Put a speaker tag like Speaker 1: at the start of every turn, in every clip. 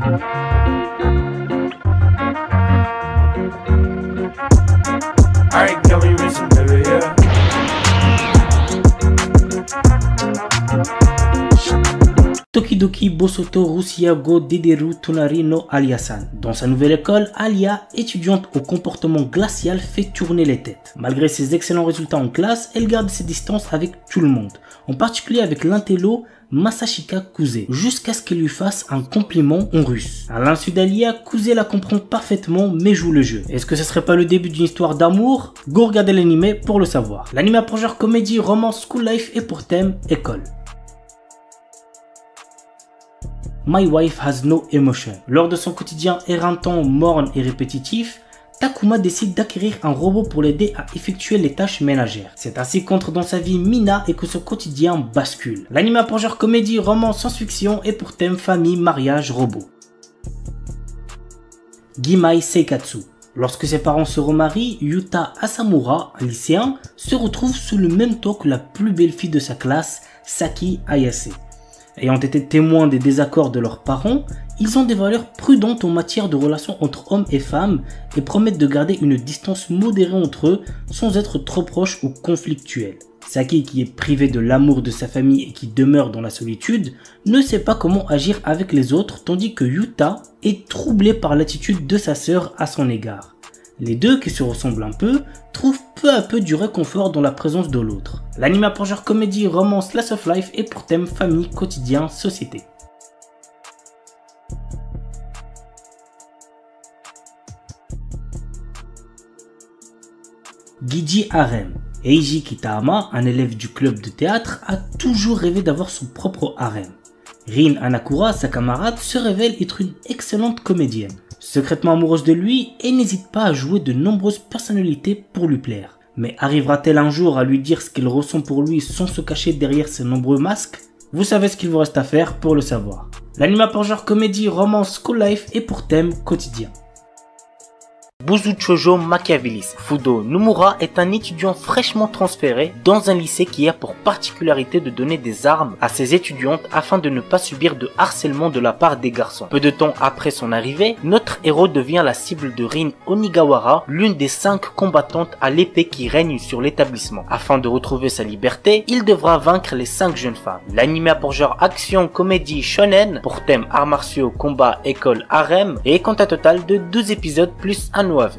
Speaker 1: Alright, girl, we racing, baby, yeah.
Speaker 2: Tokidoki Bosoto Rusiago Dederu Tonari no Aliasan. Dans sa nouvelle école, Alia, étudiante au comportement glacial, fait tourner les têtes. Malgré ses excellents résultats en classe, elle garde ses distances avec tout le monde, en particulier avec l'intello Masashika Kuze, jusqu'à ce qu'elle lui fasse un compliment en russe. À l'insu d'Alia, Kuze la comprend parfaitement mais joue le jeu. Est-ce que ce serait pas le début d'une histoire d'amour? Go regarder l'anime pour le savoir. L'anime a pour genre comédie, romance, school life et pour thème école. My Wife Has No Emotion. Lors de son quotidien éreintant, morne et répétitif, Takuma décide d'acquérir un robot pour l'aider à effectuer les tâches ménagères. C'est ainsi qu'entre dans sa vie Mina et que son quotidien bascule. L'anime a pour genre comédie, romance, science-fiction et pour thème famille, mariage, robot. Gimai Seikatsu. Lorsque ses parents se remarient, Yuta Asamura, un lycéen, se retrouve sous le même toit que la plus belle fille de sa classe, Saki Ayase. Ayant été témoins des désaccords de leurs parents, ils ont des valeurs prudentes en matière de relations entre hommes et femmes et promettent de garder une distance modérée entre eux sans être trop proches ou conflictuels. Saki, qui est privé de l'amour de sa famille et qui demeure dans la solitude, ne sait pas comment agir avec les autres, tandis que Yuta est troublé par l'attitude de sa sœur à son égard. Les deux, qui se ressemblent un peu, trouvent peu à peu du réconfort dans la présence de l'autre. L'anime a pour genre comédie, romance, slice of life et pour thème famille, quotidien, société. Giji Harem. Eiji Kitahama, un élève du club de théâtre, a toujours rêvé d'avoir son propre harem. Rin Hanakura, sa camarade, se révèle être une excellente comédienne. Secrètement amoureuse de lui, et n'hésite pas à jouer de nombreuses personnalités pour lui plaire. Mais arrivera-t-elle un jour à lui dire ce qu'elle ressent pour lui sans se cacher derrière ses nombreux masques? Vous savez ce qu'il vous reste à faire pour le savoir. L'anime a pour genre comédie, romance, school life et pour thème quotidien. Buzuchojo Machiavellis. Fudo Nomura est un étudiant fraîchement transféré dans un lycée qui a pour particularité de donner des armes à ses étudiantes afin de ne pas subir de harcèlement de la part des garçons. Peu de temps après son arrivée, notre héros devient la cible de Rin Onigawara, l'une des 5 combattantes à l'épée qui règne sur l'établissement. Afin de retrouver sa liberté, il devra vaincre les 5 jeunes femmes. L'anime a pour genre action, comédie, shonen, pour thème arts martiaux, combat, école, harem, et compte un total de 12 épisodes plus un OAV.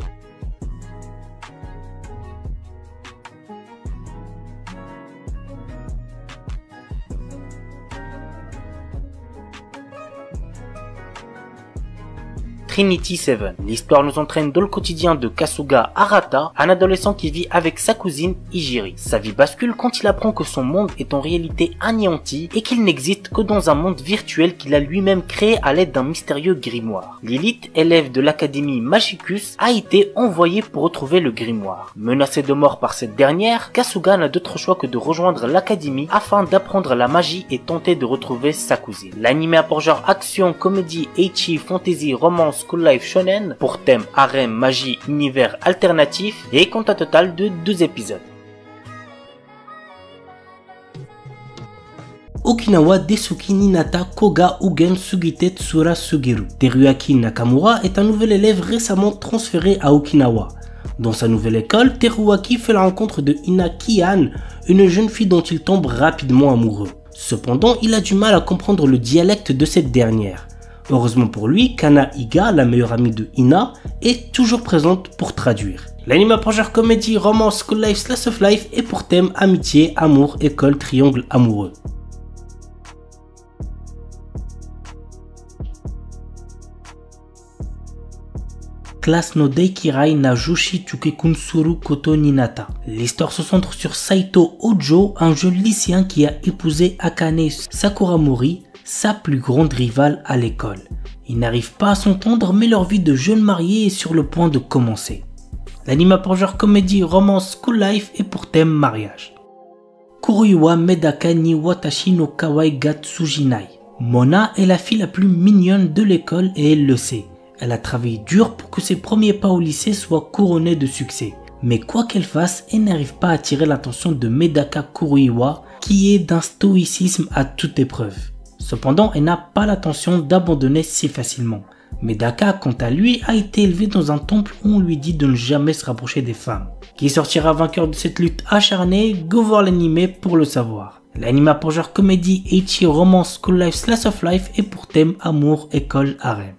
Speaker 2: Trinity Seven. L'histoire nous entraîne dans le quotidien de Kasuga Arata, un adolescent qui vit avec sa cousine Hijiri. Sa vie bascule quand il apprend que son monde est en réalité anéanti et qu'il n'existe que dans un monde virtuel qu'il a lui-même créé à l'aide d'un mystérieux grimoire. Lilith, élève de l'académie Magicus, a été envoyée pour retrouver le grimoire. Menacé de mort par cette dernière, Kasuga n'a d'autre choix que de rejoindre l'académie afin d'apprendre la magie et tenter de retrouver sa cousine. L'anime a pour genre action, comédie, ecchi, fantasy, romance, school life shonen, pour thème harem, magie, univers alternatif, et compte un total de 12 épisodes. Okinawa Desuki Ninata Koga Ugen Sugite Tsura Sugiru. Teruaki Nakamura est un nouvel élève récemment transféré à Okinawa. Dans sa nouvelle école, Teruaki fait la rencontre de Ina Kian, une jeune fille dont il tombe rapidement amoureux. Cependant, il a du mal à comprendre le dialecte de cette dernière. Heureusement pour lui, Kana Iga, la meilleure amie de Ina, est toujours présente pour traduire. L'anime a pour genre comédie, romance, school life, slice of life et pour thème amitié, amour, école, triangle amoureux. Classe no Deikirai na Joshi Chukekunsuru Koto Ninata. L'histoire se centre sur Saito Ojo, un jeune lycéen qui a épousé Akane Sakuramori, sa plus grande rivale à l'école. Ils n'arrivent pas à s'entendre, mais leur vie de jeunes mariés est sur le point de commencer. L'anime a pour genre comédie, romance, school life et pour thème mariage. Kuruiwa Medaka ni Watashi no Kawaii ga Tsujinai. Mona est la fille la plus mignonne de l'école et elle le sait. Elle a travaillé dur pour que ses premiers pas au lycée soient couronnés de succès. Mais quoi qu'elle fasse, elle n'arrive pas à attirer l'attention de Medaka Kuruiwa, qui est d'un stoïcisme à toute épreuve. Cependant, elle n'a pas l'intention d'abandonner si facilement. Medaka, quant à lui, a été élevé dans un temple où on lui dit de ne jamais se rapprocher des femmes. Qui sortira vainqueur de cette lutte acharnée? Go voir l'anime pour le savoir. L'anime a pour genre comédie, ecchi, romance, school life, slice of life et pour thème amour, école, harem.